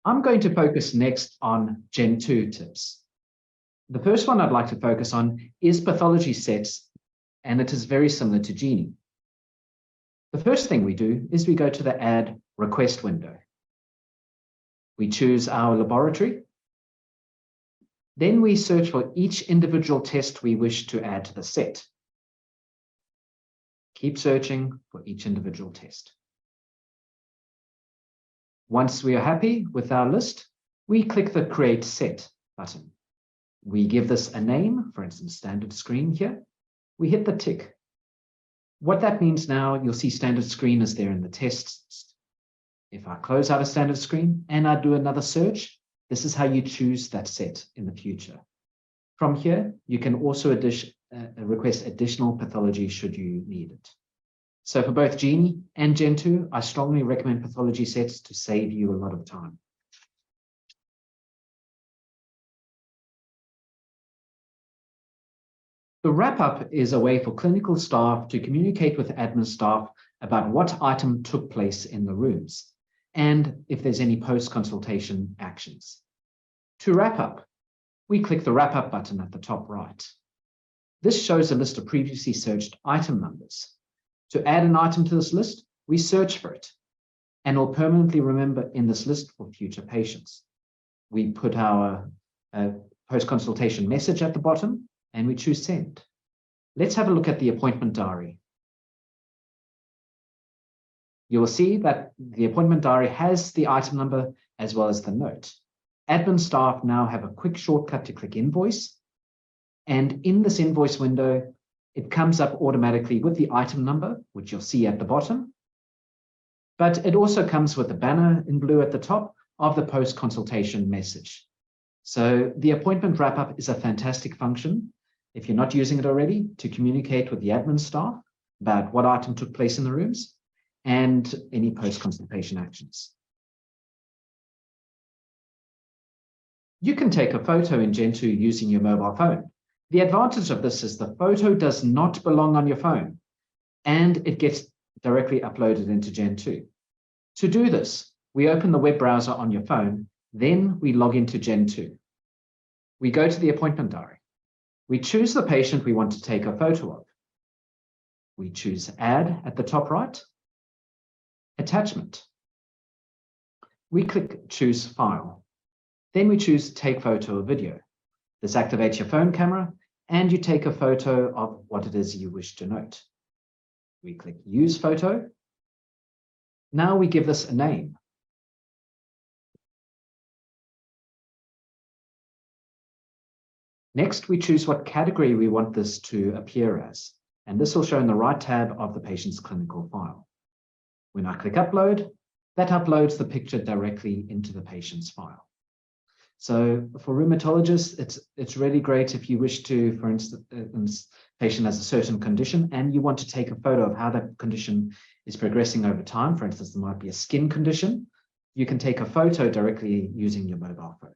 I'm going to focus next on Gentu tips. The first one I'd like to focus on is pathology sets, and it is very similar to Genie. The first thing we do is we go to the Add Request window. We choose our laboratory. Then we search for each individual test we wish to add to the set. Keep searching for each individual test. Once we are happy with our list, we click the Create Set button. We give this a name, for instance, standard screen here. We hit the tick. What that means now, you'll see standard screen is there in the tests. If I close out a standard screen and I do another search, this is how you choose that set in the future. From here, you can also request additional pathology should you need it. So for both Genie and Gentu, I strongly recommend pathology sets to save you a lot of time. The wrap-up is a way for clinical staff to communicate with admin staff about what item took place in the rooms and if there's any post-consultation actions. To wrap up, we click the Wrap Up button at the top right. This shows a list of previously searched item numbers. To add an item to this list, we search for it, and it'll permanently remember in this list for future patients. We put our post-consultation message at the bottom, and we choose Send. Let's have a look at the appointment diary. You will see that the appointment diary has the item number as well as the note. Admin staff now have a quick shortcut to click Invoice, and in this invoice window, it comes up automatically with the item number, which you'll see at the bottom, but it also comes with a banner in blue at the top of the post-consultation message. So the appointment wrap-up is a fantastic function, if you're not using it already, to communicate with the admin staff about what item took place in the rooms and any post-consultation actions. You can take a photo in Gentu using your mobile phone. The advantage of this is the photo does not belong on your phone, and it gets directly uploaded into Gentu. To do this, we open the web browser on your phone, then we log into Gentu. We go to the appointment diary. We choose the patient we want to take a photo of. We choose Add at the top right, Attachment. We click Choose File. Then we choose Take Photo or Video. This activates your phone camera, and you take a photo of what it is you wish to note. We click Use Photo. Now we give this a name. Next, we choose what category we want this to appear as, and this will show in the right tab of the patient's clinical file. When I click Upload, that uploads the picture directly into the patient's file. So for rheumatologists, it's really great if you wish to, for instance, patient has a certain condition and you want to take a photo of how that condition is progressing over time. For instance, there might be a skin condition. You can take a photo directly using your mobile phone.